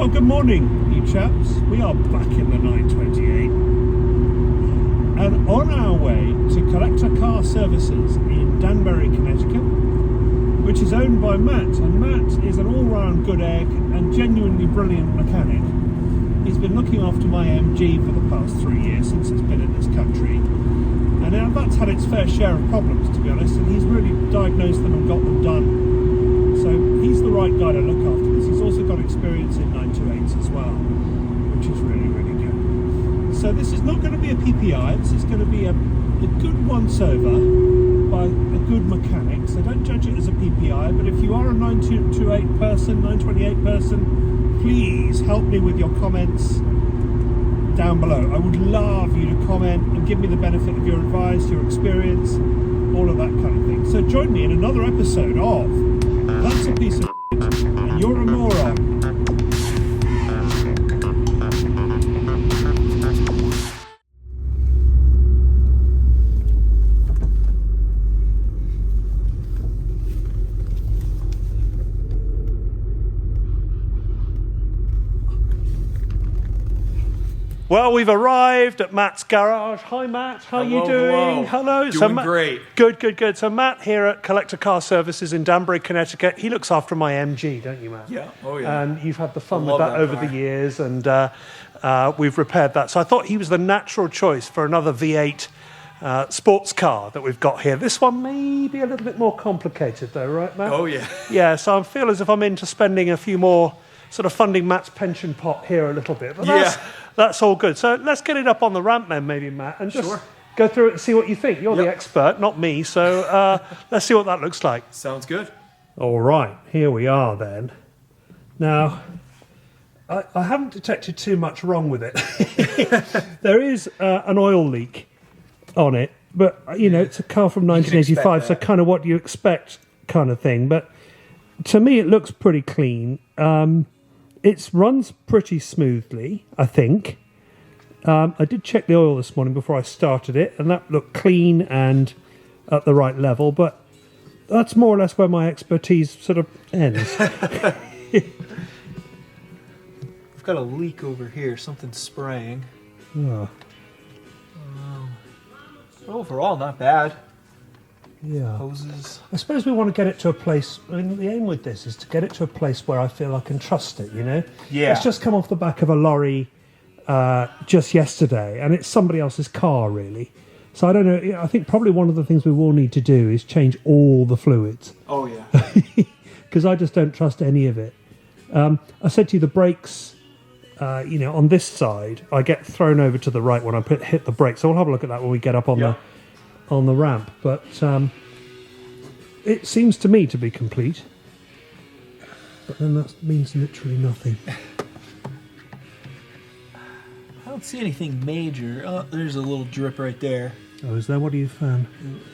Well, good morning, you chaps. We are back in the 928 and on our way to Collector Car Services in Danbury, Connecticut, which is owned by Matt. And Matt is an all-round good egg and genuinely brilliant mechanic. He's been looking after my MG for the past 3 years since it's been in this country. And now that's had its fair share of problems, to be honest, and he's really diagnosed them and got them done. So he's the right guy to look after this. He's also got experience in 928s as well, which is really, really good. So this is not going to be a PPI, this is going to be a good once-over by a good mechanic. So don't judge it as a PPI, but if you are a 928 person, 928 person, please help me with your comments down below. I would love you to comment and give me the benefit of your advice, your experience, all of that kind of thing. So join me in another episode of That's a Piece of Shit and You're a Moron. Well, we've arrived at Matt's garage. Hi, Matt. How are you doing? Hello. Doing great. Good. So Matt here at Collector Car Services in Danbury, Connecticut. He looks after my MG, don't you, Matt? Yeah. Oh, yeah. And you've had the fun with that over the years, and we've repaired that. So I thought he was the natural choice for another V8 sports car that we've got here. This one may be a little bit more complicated, though, right, Matt? Oh, yeah. Yeah. So I feel as if I'm into spending a few more, sort of funding Matt's pension pot here a little bit. But that's all good. So let's get it up on the ramp then, maybe, Matt, and just go through it and see what you think. You're the expert, not me. So let's see what that looks like. Sounds good. All right, here we are then. Now, I haven't detected too much wrong with it. There is an oil leak on it, but, you know, it's a car from 1985, so kind of what you expect kind of thing. But to me, it looks pretty clean. It runs pretty smoothly, I think. I did check the oil this morning before I started it, and that looked clean and at the right level, but that's more or less where my expertise sort of ends. I've got a leak over here, something spraying. Oh. Overall, not bad. Yeah. Hoses. I suppose we want to get it to a place, I mean, the aim with this is to get it to a place where I feel I can trust it, you know? Yeah. It's just come off the back of a lorry just yesterday, and it's somebody else's car, really. So I don't know, I think probably one of the things we will need to do is change all the fluids. Oh, yeah. Because I just don't trust any of it. I said to you, the brakes, you know, on this side, I get thrown over to the right when I hit the brakes. So we'll have a look at that when we get up on the ramp, but it seems to me to be complete, but then that means literally nothing. I don't see anything major. Oh, there's a little drip right there. Oh, is there? What do you found?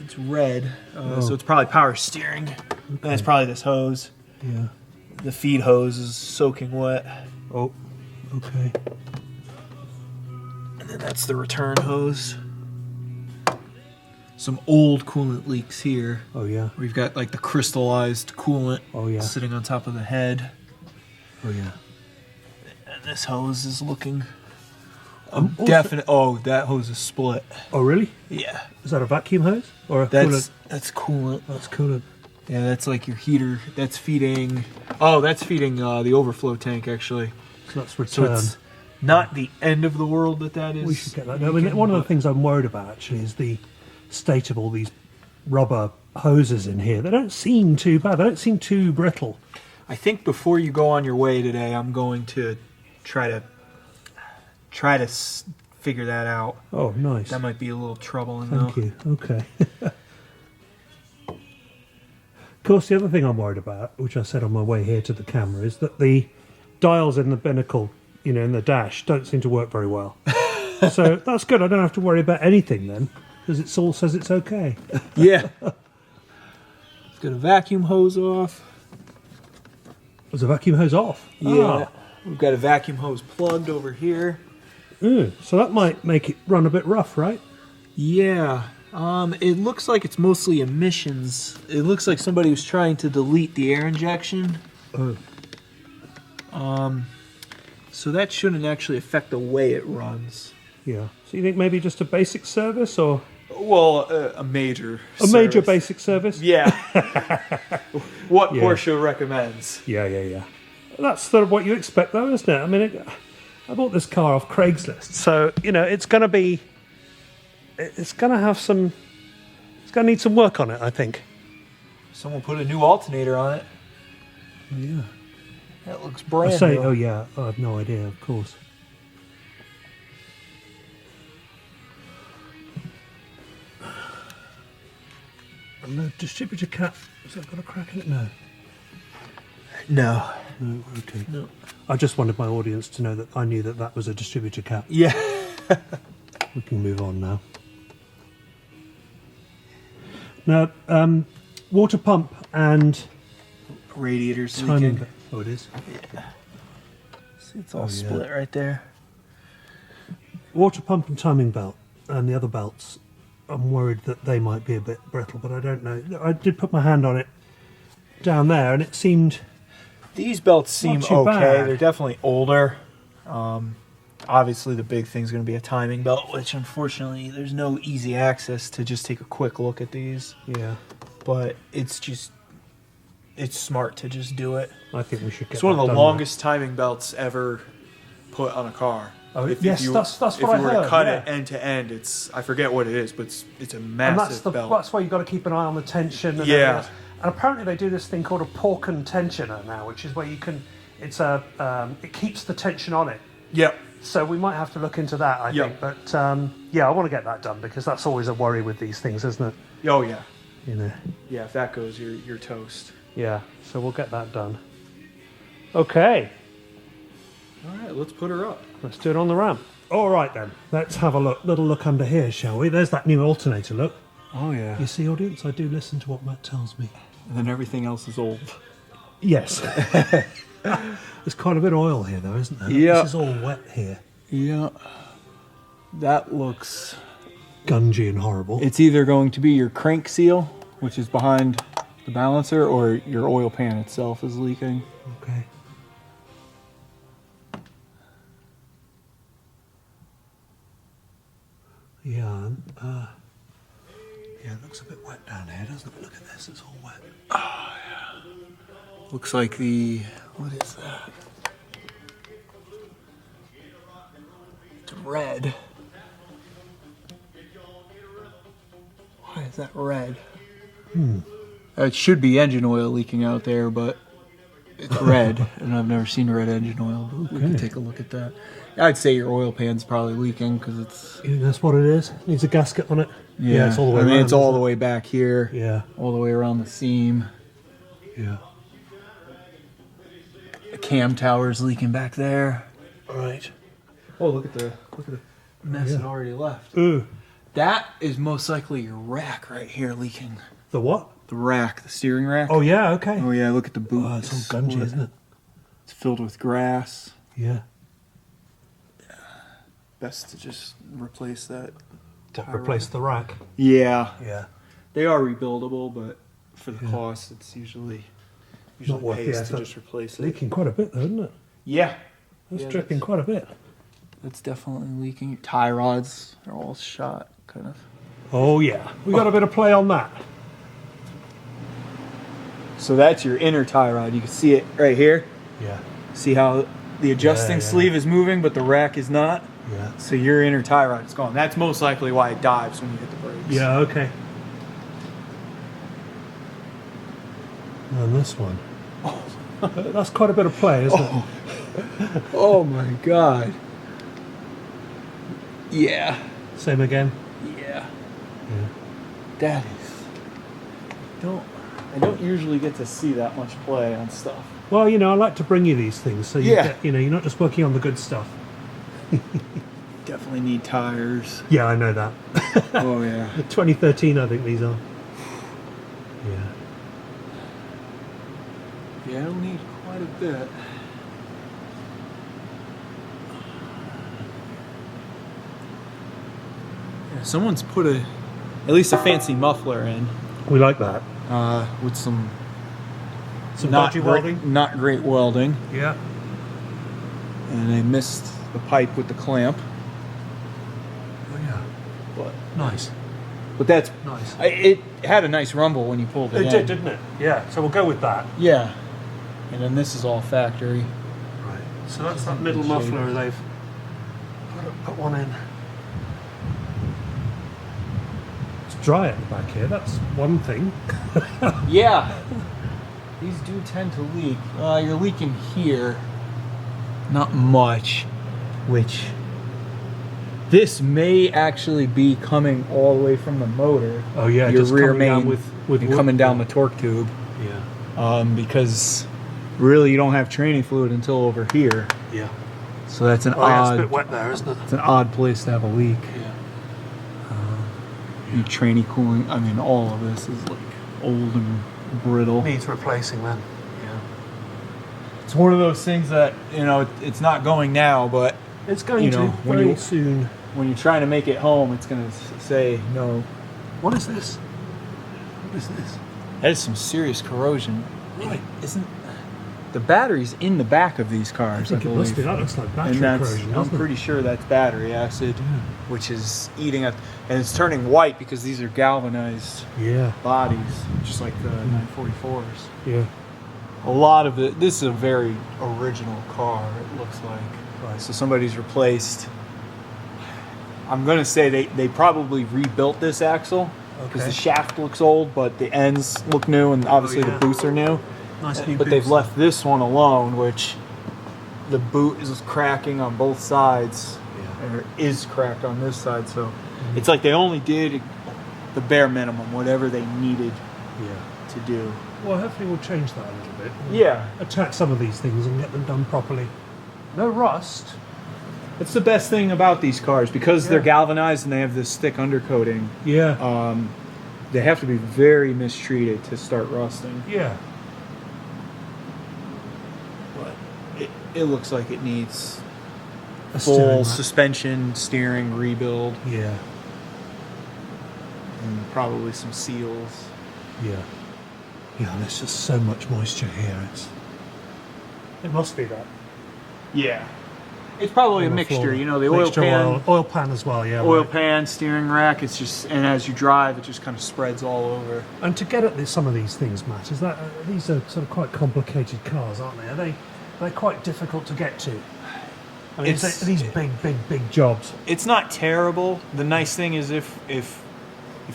It's red, so it's probably power steering. Okay. That's probably this hose. Yeah. The feed hose is soaking wet. Oh, okay. And then that's the return hose. Some old coolant leaks here. Oh, yeah. We've got like the crystallized coolant sitting on top of the head. Oh, yeah. And this hose is looking definite. Oh, that hose is split. Oh, really? Yeah. Is that a vacuum hose? Or a coolant? coolant? That's coolant. That's coolant. Yeah, that's like your heater. That's feeding... Oh, that's feeding the overflow tank, actually. So that's return. So it's not the end of the world that is. We should get that. No, I mean, one of the things I'm worried about, actually, is the state of all these rubber hoses in here. They don't seem too bad. They don't seem too brittle. I think before you go on your way today, I'm going to try to figure that out. Oh, nice. That might be a little troubling. Thank you. Okay. Of course, the other thing I'm worried about, which I said on my way here to the camera, is that the dials in the binnacle, you know, in the dash, don't seem to work very well. So that's good. I don't have to worry about anything then, because it all says it's okay. Yeah. Let's get a vacuum hose off. Was the vacuum hose off? Yeah. We've got a vacuum hose plugged over here. So that might make it run a bit rough, right? Yeah. It looks like it's mostly emissions. It looks like somebody was trying to delete the air injection. So that shouldn't actually affect the way it runs. Yeah. So you think maybe just a basic service or Well, a major major basic service? Yeah. What Yeah. Porsche recommends. Yeah. That's sort of what you expect, though, isn't it? I mean, I bought this car off Craigslist, so you know it's going to be, it's going to have some, it's going to need some work on it, I think. Someone put a new alternator on it. Yeah. That looks brand I say, new. oh yeah, I have no idea, of course. And the distributor cap, has that got a crack in it? No. No. No, okay. No. I just wanted my audience to know that I knew that that was a distributor cap. Yeah. We can move on now. Now, water pump and Radiator's timing. leaking. Oh, it is. Yeah. See, it's all yeah. split right there. Water pump and timing belt, and the other belts. I'm worried that they might be a bit brittle, but I don't know. I did put my hand on it down there, and it seemed. These belts seem too okay. bad. They're definitely older. Obviously, the big thing's going to be a timing belt, which unfortunately there's no easy access to just take a quick look at these. Yeah, But it's smart to just do it. I think we should get. It's one of that the done longest timing belts ever put on a car. Oh, yes, that's what if I you were heard, to cut yeah. it end to end, I forget what it is, but it's a And massive belt. that's why you've got to keep an eye on the tension. And Yeah. everything else. And apparently they do this thing called a Porkin tensioner now, which is where you can. It's it keeps the tension on it. Yep. So we might have to look into that, I Yep. think. But yeah, I want to get that done because that's always a worry with these things, isn't it? Oh yeah. You know. Yeah. If that goes, you're toast. Yeah. So we'll get that done. Okay. All right, let's put her up. Let's do it on the ramp. All right then. Let's have a little look under here, shall we? There's that new alternator. Look. Oh yeah. You see, audience, I do listen to what Matt tells me. And then everything else is old. Yes. There's quite a bit of oil here, though, isn't there? Yeah. This is all wet here. Yeah. That looks... Gungy and horrible. It's either going to be your crank seal, which is behind the balancer, or your oil pan itself is leaking. Okay. Yeah, yeah, it looks a bit wet down here, doesn't it? Look at this, it's all wet. Oh, yeah. Looks like the... What is that? It's red. Why is that red? It should be engine oil leaking out there, but it's red, and I've never seen red engine oil. But we can take a look at that. I'd say your oil pan's probably leaking because it's... You think that's what it is? Needs a gasket on it? Yeah, it's all the way around. it's all the isn't way back here. it? Yeah, All the way around the seam. yeah. The cam tower's leaking back there. Right. Oh, look at the mess it already left. Ooh. That is most likely your rack right here leaking. The what? The rack, the steering rack. Oh, yeah, okay. Oh yeah, look at the boot. Oh, it's all gungy, isn't it? It's filled with grass. Yeah. Best to just replace that. Replace the rack. Yeah, Yeah. they are rebuildable, but for the cost, it's usually Not worth the pays to effort. just replace it. Leaking quite a bit, though, isn't it? Yeah, It's Yeah, dripping quite a bit. that's definitely leaking. Your tie rods are all shot, kind of. Oh, yeah. We got a bit of play on that. So that's your inner tie rod. You can see it right here. Yeah. See how the adjusting Yeah. sleeve is moving, but the rack is not. Yeah. So your inner tie rod is gone. That's most likely why it dives when you hit the brakes. Yeah, okay. And this one. That's quite a bit of play, isn't it? Oh my god. Yeah. Same again. Yeah. Yeah. That is. I don't usually get to see that much play on stuff. Well, you know, I like to bring you these things so you Yeah. get, you know, you're not just working on the good stuff. Definitely need tires. Yeah, I know that. Oh yeah. 2013, I think these are. Yeah. Yeah, it'll need quite a bit. Yeah, someone's put at least a fancy muffler in, We like that. with some Some not dodgy great, welding. not great welding. Yeah. and they missed the pipe with the clamp. Oh yeah. But Nice. that's Nice. It had a nice rumble when you pulled it in. It did, didn't it? Yeah. So we'll go with that. Yeah. And then this is all factory. Right. So that's that middle muffler they've put one in. It's dry at the back here. That's one thing. Yeah. These do tend to leak. You're leaking here. Not much. Which this may actually be coming all the way from the motor. Oh yeah, your just rear coming down main with and coming down the torque tube. Yeah. Because really you don't have training fluid until over here. Yeah. So that's an Yeah, odd. it's a bit wet there, isn't it? It's an odd place to have a leak. Yeah. Your tranny cooling. I mean, all of this is like old and brittle. Needs replacing then. Yeah. It's one of those things that it's not going now, but It's going to when very you- soon. when you're trying to make it home, it's going to say no. What is this? What is this? That is some serious corrosion. Right. Isn't the battery's in the back of these cars? I think it believe. must be. That looks like battery And that's, corrosion, I'm doesn't it? pretty sure that's battery acid, Yeah. which is eating up, and it's turning white because these are galvanized Yeah. bodies, just like the 944s. Yeah. A lot of it. This is a very original car. It looks like. Right. So somebody's replaced. I'm gonna say they probably rebuilt this axle because Okay. the shaft looks old, but the ends look new, and obviously yeah. the boots are new. Nice new But they've boots. left this one alone, which the boot is cracking on both sides, or is cracked on this side. So it's like they only did the bare minimum, whatever they needed Yeah. to do. Well, hopefully we'll change that a little bit. Yeah, Attack some of these things and get them done properly. No rust. that's the best thing about these cars because they're Yeah. galvanized and they have this thick undercoating. Yeah. They have to be very mistreated to start rusting. Yeah. But it looks like it needs A steering full rack. suspension, steering rebuild, Yeah. and probably some seals. Yeah. Yeah, there's just so much moisture here. It must be that. Yeah. It's probably a On the mixture, floor. the oil Mixture pan, oil pan as well, yeah. oil right. pan, steering rack. It's just, and as you drive, it just kind of spreads all over. And to get at some of these things, Matt, is that these are sort of quite complicated cars, aren't they? They're quite difficult to get to. I mean, It's- these big jobs. It's not terrible. The nice thing is if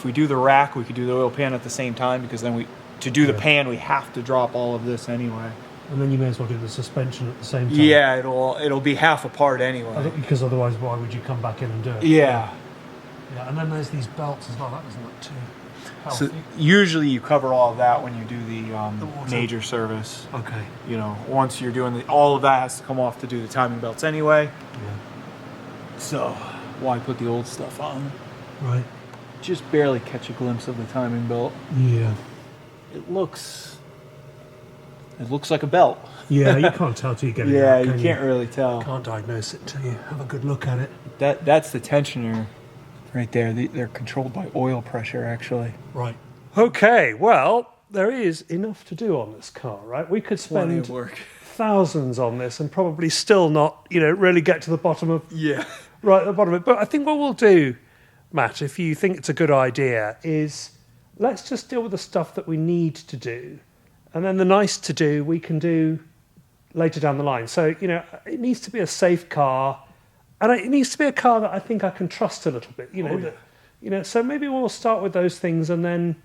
we do the rack, we could do the oil pan at the same time because then to do the Yeah. pan, we have to drop all of this anyway. And then you may as well do the suspension at the same time. Yeah, it'll be half apart anyway. Because otherwise, why would you come back in and do it? Yeah. Yeah, and then there's these belts as well. That doesn't look too So healthy. usually you cover all of that when you do the water. major service. Okay. Once you're doing all of that has to come off to do the timing belts anyway. Yeah. So why put the old stuff on? Right. Just barely catch a glimpse of the timing belt. Yeah. It looks like a belt. Yeah, you can't tell till you get it Yeah, out, you can can't really tell. Can't diagnose it till you have a good look at it. That's the tensioner right there. They're controlled by oil pressure, actually. Right. Okay, well, there is enough to do on this car, right? We could Plenty spend of work. thousands on this and probably still not, really get to the bottom of Yeah. right at the bottom of it. But I think what we'll do, Matt, if you think it's a good idea, is let's just deal with the stuff that we need to do. And then the nice to do, we can do later down the line. So, it needs to be a safe car. And it needs to be a car that I think I can trust a little bit. So maybe we'll start with those things and then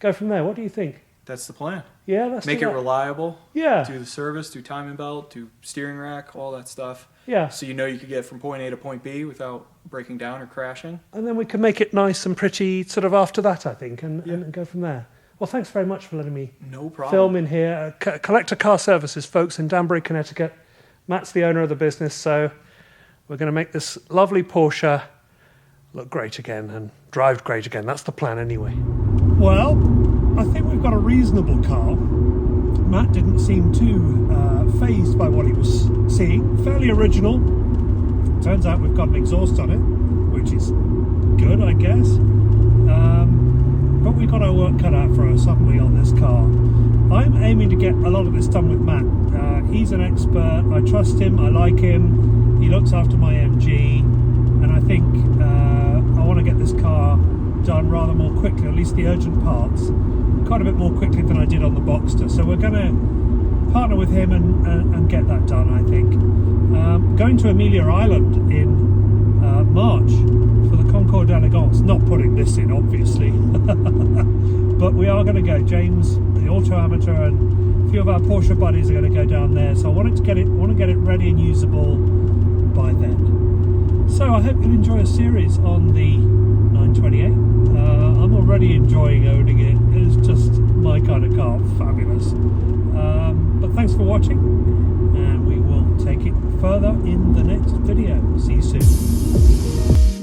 go from there. What do you think? That's the plan. Yeah, let's Make do it that. reliable. Yeah. Do the service, do timing belt, do steering rack, all that stuff. Yeah. So you could get from point A to point B without breaking down or crashing. And then we can make it nice and pretty sort of after that, I think, and go from there. Well, thanks very much for letting me No problem. film in here. Collector Car Services, folks, in Danbury, Connecticut. Matt's the owner of the business, so we're going to make this lovely Porsche look great again and drive great again. That's the plan anyway. Well, I think we've got a reasonable car. Matt didn't seem too fazed by what he was seeing. Fairly original. Turns out we've got an exhaust on it, which is good, I guess. But we've got our work cut out for us, haven't we, on this car? I'm aiming to get a lot of this done with Matt He's an expert. I trust him. I like him. He looks after my MG, and I think I want to get this car done rather more quickly, at least the urgent parts, quite a bit more quickly than I did on the Boxster. So we're going to partner with him and get that done, I think. Going to Amelia Island in March for the Concours d'Elegance. Not putting this in, obviously, but we are going to go. James, the auto amateur, and a few of our Porsche buddies are going to go down there. So I want to get it ready and usable by then. So I hope you enjoy a series on the 928. I'm already enjoying owning it. It's just my kind of car. Fabulous. But thanks for watching, and we will take it further in the next video. See you soon.